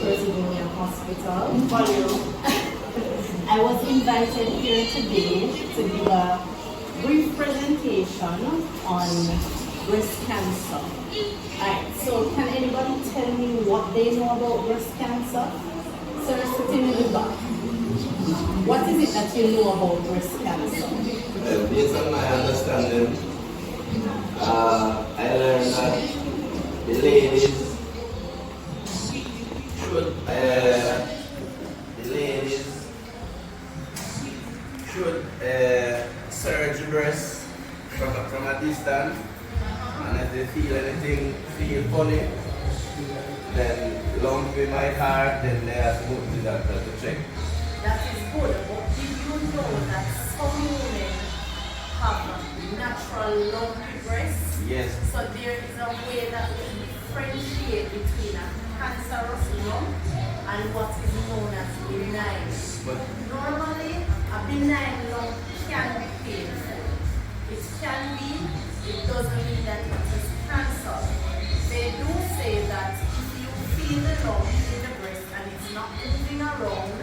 Presbyterian Hospital. I was invited here today to give a brief presentation on breast cancer. Alright, so can anybody tell me what they know about breast cancer? Sir, sitting in the back. What is it that you know about breast cancer? Based on my understanding, I learned that the ladies should surge breast from a distance, and if they feel funny, then lump in my heart, then they have to go to the doctor to check. That is good, but did you know that some women have natural lumpy breasts? Yes. So there is a way that we differentiate between a cancerous lump and what is known as benign. But Normally, a benign lump can be painful. It can be, it doesn't mean that it is cancer. They do say that if you feel the lump in the breast and it's not moving around,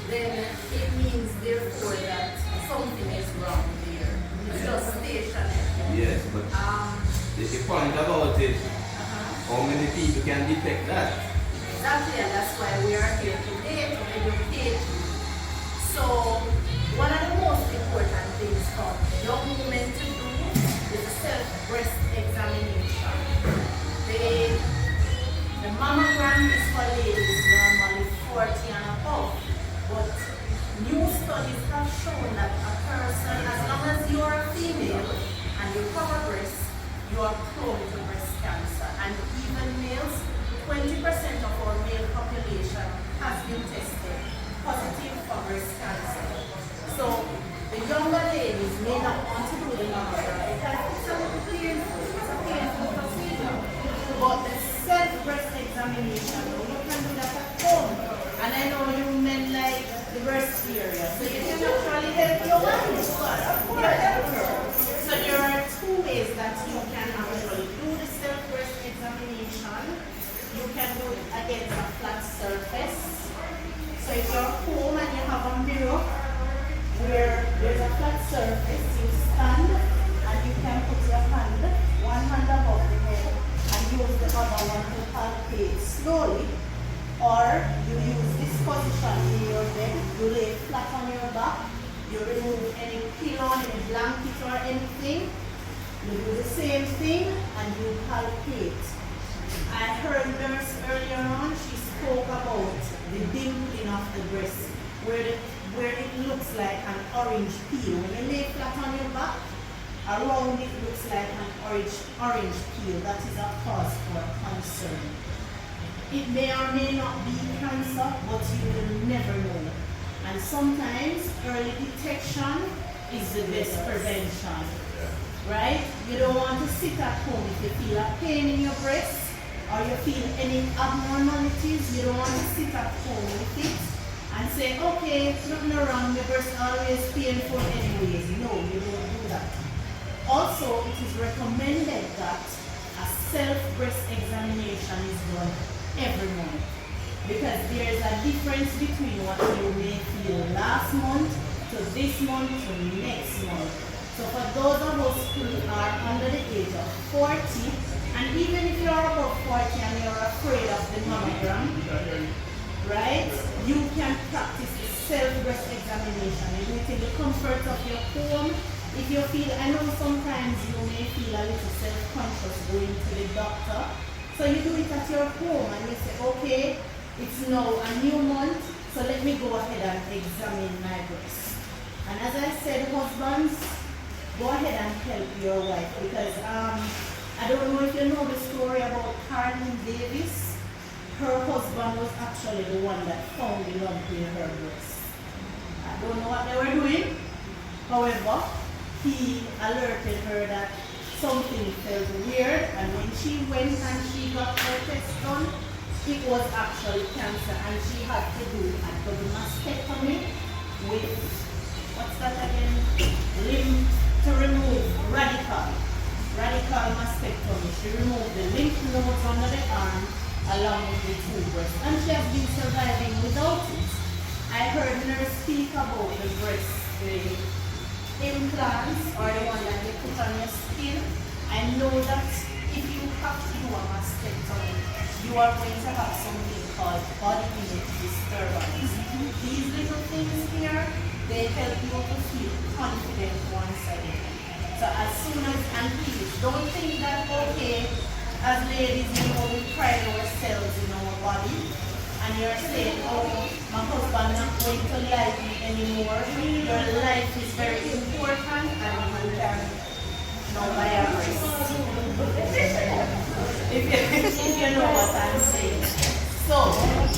then it means therefore that something is wrong there. It's just stationary. yes, but the point about it, how many people can detect that? Exactly, and that's why we are here today to educate you. So, one of the most important things for young women to do is a self-breast examination. The mammogram is for ladies normally 40 and above, but new studies have shown that a person, as long as you are a female and you cover breasts, you are prone to breast cancer. And even males, 20% of our male population has been tested positive for breast cancer. So the younger ladies may not want to do the mammogram because it's a little painful. It's a painful procedure. But the self-breast examination, you can do that at home. And I know you men like the breast area, so you can actually help your wife. So there are two ways that you can actually do the self-breast examination. You can do it against a flat surface. So if you're home and you have a mirror where there's a flat surface, you stand and you can put your hand, one hand above the head, and use the other one to palpate slowly. Or you use this position in your bed, you lay flat on your back, you remove any pillow, any blanket or anything, you do the same thing and you palpate. I heard nurse earlier on, she spoke about the dimpling of the breast, where it looks like an orange peel. When you lay flat on your back, around it looks like an orange peel. That is a cause for concern. It may or may not be cancer, but you will never know. And sometimes early detection is the best prevention. Right? You don't want to sit at home if you feel a pain in your breast or you feel any abnormalities. You don't want to sit at home with it and say, okay, nothing wrong, the breast always painful anyways. No, you don't do that. Also, it is recommended that a self-breast examination is done every month, because there is a difference between what you may feel last month to this month to next month. So for those of us who are under the age of 40, and even if you are above 40 and you're afraid of the mammogram, right, you can practice the self-breast examination and do it in the comfort of your home. If you feel, I know sometimes you may feel a little self-conscious going to the doctor, so you do it at your home and you say, okay, it's now a new month, so let me go ahead and examine my breast. And as I said, husbands, go ahead and help your wife, because I don't know if you know the story about Carolyn Davis. Her husband was actually the one that found the lump in her breast. I don't know what they were doing. However, he alerted her that something felt weird, and when she went and she got her test done, it was actually cancer, and she had to do a double mastectomy with, what's that again? Limb to remove radical mastectomy. She removed the lymph nodes under the arm along with the two breasts. And she has been surviving without it. I heard nurse speak about the breast, the implants or the one that they put on your skin. I know that if you have to do a mastectomy, you are going to have something called body image disturbance. These little things here, they help you to feel confident once again. So as soon as, and please, don't think that, okay, as ladies, we pride ourselves in our body, and you're saying, oh, my husband not going to like me anymore. Your life is very important, and you can know my breast. if you know what I'm saying. So,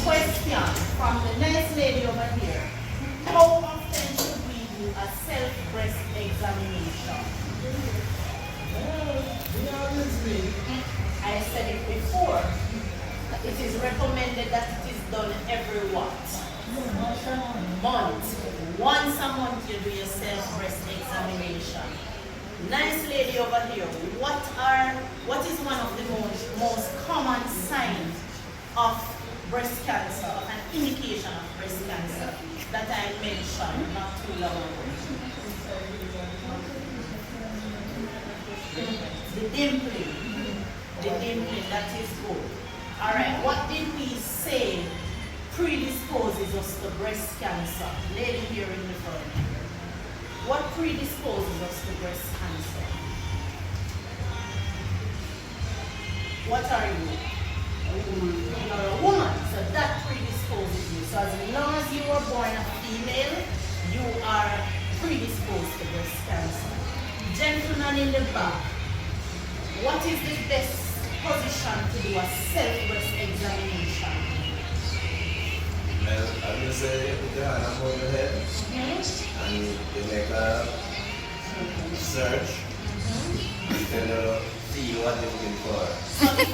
question from the nice lady over here. How often should we do a self-breast examination? I said it before. It is recommended that it is done every what? Month. Once a month you do your self-breast examination. Nice lady over here, what is one of the most common signs of breast cancer, of an indication of breast cancer that I mentioned not too long ago? The dimpling. The dimpling, that is good. Alright, what did we say predisposes us to breast cancer? Lady here in the front. What predisposes us to breast cancer? What are you? You are a woman, so that predisposes you. So as long as you were born a female, you are predisposed to breast cancer. Gentlemen in the back, what is the best position to do a self-breast examination? Well, I will say you put your hand above your head and you make a search and then see what you're looking for. So if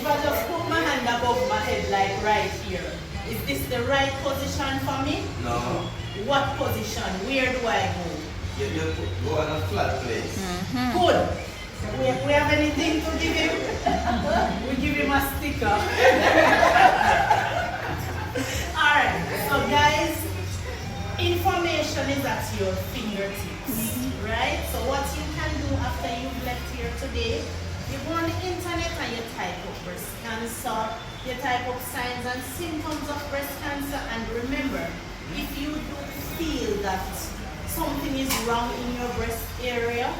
I just put my hand above my head like right here, is this the right position for me? No. What position? Where do I go? You go on a flat place. Good. We have anything to give him? We give him a sticker. Alright, so guys, information is at your fingertips, right? So what you can do after you've left here today, you go on the internet and you type up breast cancer, you type up signs and symptoms of breast cancer, and remember, if you do feel that something is wrong in your breast area,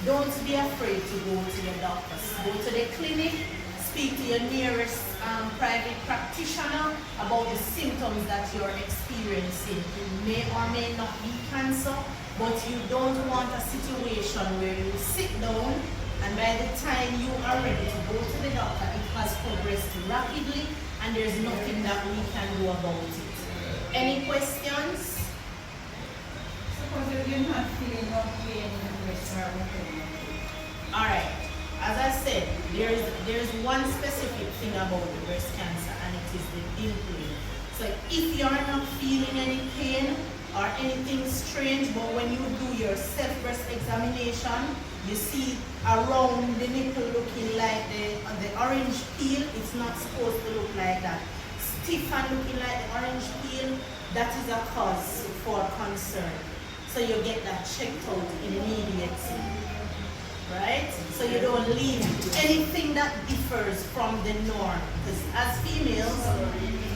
don't be afraid to go to your doctors. Go to the clinic, speak to your nearest private practitioner about the symptoms that you're experiencing. It may or may not be cancer, but you don't want a situation where you sit down and by the time you are ready to go to the doctor, it has progressed rapidly and there's nothing that we can do about it. Any questions? Alright, as I said, there's one specific thing about the breast cancer, and it is the dimpling. So if you're not feeling any pain or anything strange, but when you do your self-breast examination, you see around the nipple looking like the orange peel, it's not supposed to look like that. Stiff and looking like the orange peel, that is a cause for concern. So you get that checked out immediately, right? So you don't leave anything that differs from the norm. Because as females,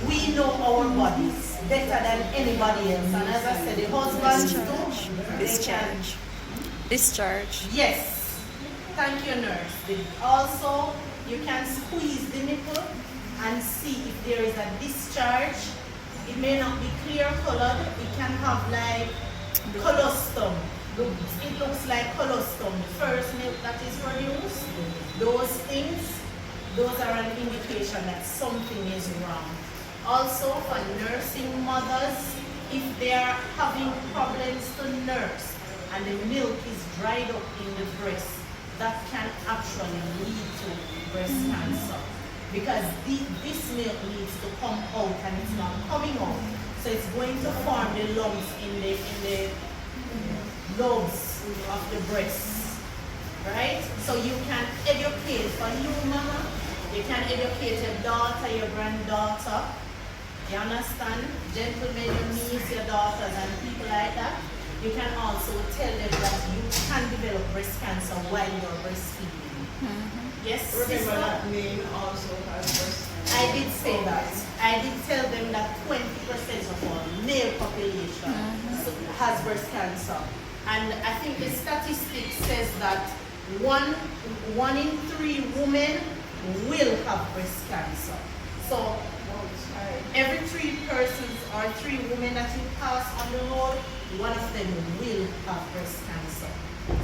we know our bodies better than anybody else. And as I said, the husbands do. Discharge. Discharge. Yes. Thank you, nurse. Also, you can squeeze the nipple and see if there is a discharge. It may not be clear colored. It can have like colostrum. It looks like colostrum. The first milk that is produced, those things, those are an indication that something is wrong. Also for nursing mothers, if they are having problems to nurse and the milk is dried up in the breast, that can actually lead to breast cancer. Because this milk needs to come out and it's not coming out. So it's going to form the lumps in the lobes of the breast. right? So you can educate for you, mama. You can educate your daughter, your granddaughter. You understand? Gentlemen, your niece, your daughters, and people like that. You can also tell them that you can develop breast cancer while you're breastfeeding. Yes, Remember sister? that name also has breast cancer. I did say that. I did tell them that 20% of our male population has breast cancer. And I think the statistic says that one in 3 women will have breast cancer. So every 3 persons or 3 women that you pass on the road, one of them will have breast cancer.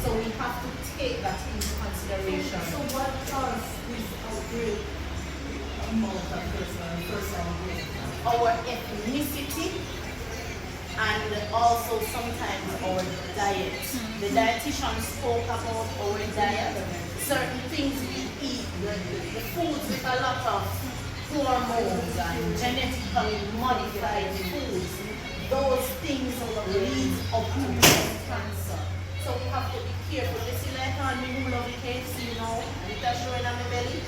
So we have to take that into consideration. So what causes this great amount of person with Our ethnicity and also sometimes our diet. The dietitian spoke about our diet. Certain things we eat, the foods with a lot of hormones and genetically modified foods, those things lead up to breast cancer. So we have to be careful. You see, like on me who love the KFC, you know, and it's showing on my belly,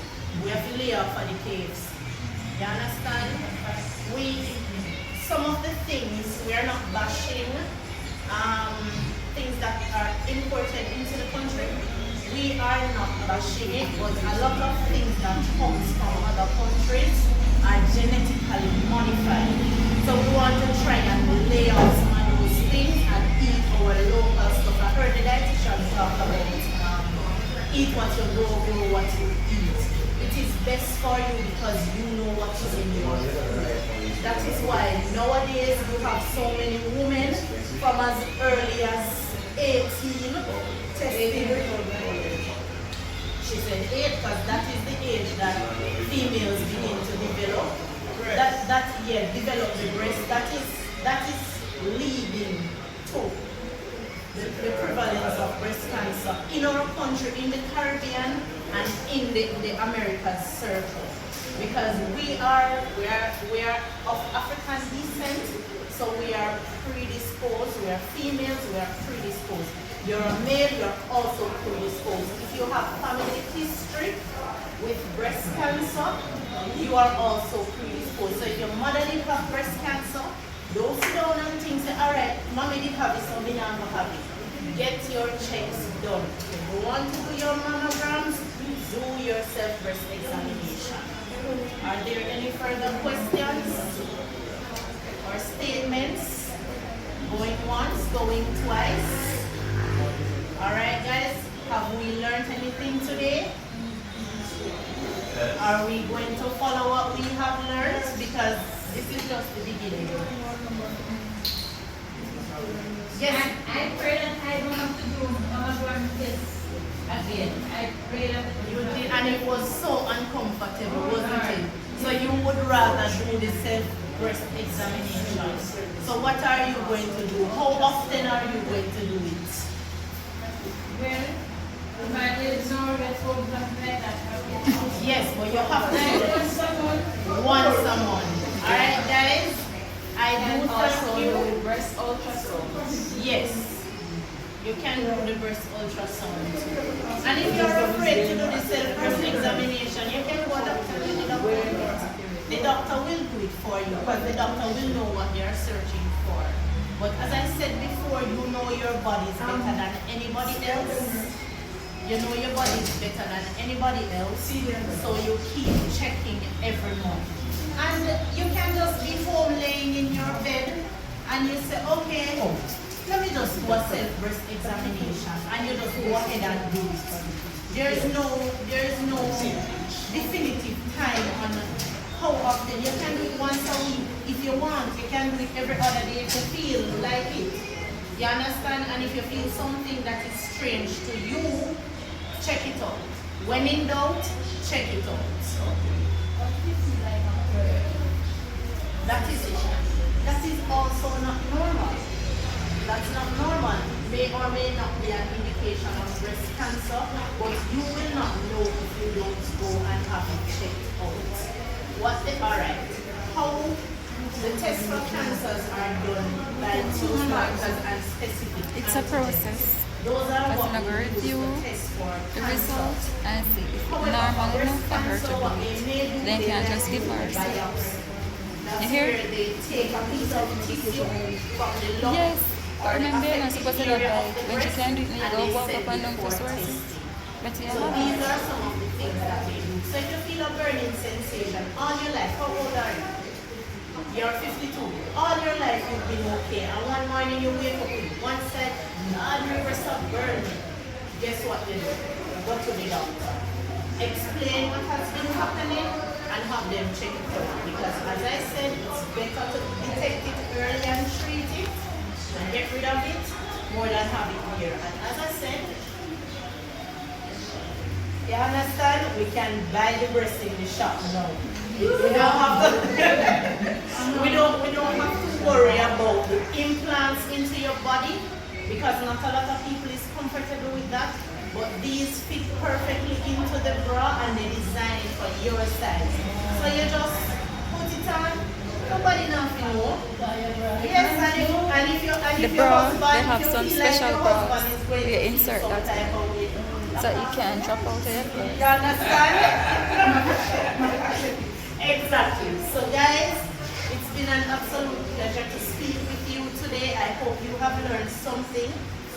we have to lay off for the KFC. You understand? Some of the things we are not bashing, things that are imported into the country. We are not bashing it, but a lot of things that comes from other countries are genetically modified. So we want to try and lay off some of those things and eat our local stuff. I heard the dietitian talk about eat what you grow what you eat. It is best for you because you know what is in your food. That is why nowadays you have so many women from as early as 18 testing. She said 8 because that is the age that females begin to develop. Develop the breast. That is leading to the prevalence of breast cancer in our country, in the Caribbean and in the Americas circle. Because we are of African descent, so we are predisposed, we are females, we are predisposed. You're a male, you're also predisposed. If you have family history with breast cancer, you are also predisposed. So if your mother did have breast cancer, don't sit down and think, say, all right, mommy did have it, so me not gonna have it. Get your checks done. If you want to do your mammograms, do your self-breast examination. Are there any further questions or statements? Going once, going twice. All right, guys, have we learned anything today? Are we going to follow what we have learned? Because this is just the beginning. Yes. I pray that I don't have to do mammogram tests again. I pray that You did, and it was so uncomfortable, wasn't it? So you would rather do the self-breast examination. So what are you going to do? How often are you going to do it? well, my is no response like that. Yes, but you have to I do want it someone once a month. Alright, guys? I do thank you. breast ultrasound. Yes. You can do the breast ultrasound too. And if you're afraid to do the self-breast examination, you can go to the doctor. The doctor will do it for you because the doctor will know what you're searching for. But as I said before, you know your bodies better than anybody else. You know your bodies better than anybody else. So you keep checking every month. And you can just be home laying in your bed and you say, okay, let me just do a self-breast examination, and you just go ahead and do it. There is no definitive time on how often. You can do it once a week if you want. You can do it every other day if you feel like it. You understand? And if you feel something that is strange to you, check it out. When in doubt, check it out. That is it. That is also not normal. That's not normal. May or may not be an indication of breast cancer, but you will not know if you don't go and have it checked out. Alright. How the tests for cancers are done by two markers and specific It's a antigens. process. Those are But what I'm gonna we use review to test for the cancer. result and see if it's However, normal for enough breast for her to cancer, do what they it. may do, Then they can may just give do her. biopsy. That's You hear? where they take a piece of tissue from the lump Yes. or I the remember I'm affected supposed to area look of like the when she breast, can do it, you and go they walk send up and it down for to sources. testing. But you So have these it. are some of the things that they do. So if you feel a burning sensation all your life, how old are you? You're 52. All your life you've been okay. And one morning you wake up with one side, God, river stop burning. Guess what you do? Go to the doctor. Explain what has been happening and have them check it out. Because as I said, it's better to detect it early and treat it and get rid of it more than have it here. And as I said, you understand? We can buy the breast in the shop now. We don't have to we don't have to worry about the implants into your body because not a lot of people is comfortable with that. But these fit perfectly into the bra and they design it for your size. So you just put it on. Nobody nothing know. Yes, and if your The your bra, husband, they have if you some feel like special your bras husband is going where you to insert feel some that type of way, so you can drop out of your clothes. you understand? Exactly. So guys, it's been an absolute pleasure to speak with you today. I hope you have learned something,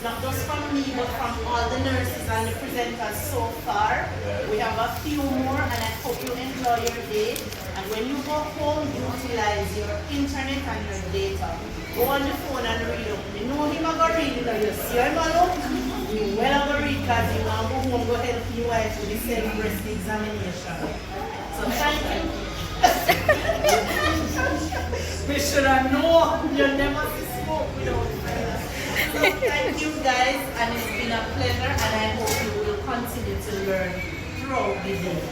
not just from me, but from all the nurses and the presenters so far. We have a few more and I hope you enjoy your day. And when you go home, utilize your internet and your data. Go on the phone and read up. You know him a go read, you know, you see him a look. You well a go read because you want to go home, go help your wife with the self-breast examination. So thank you. We should have known you never smoke without prayer. So thank you guys and it's been a pleasure and I hope you will continue to learn throughout the day.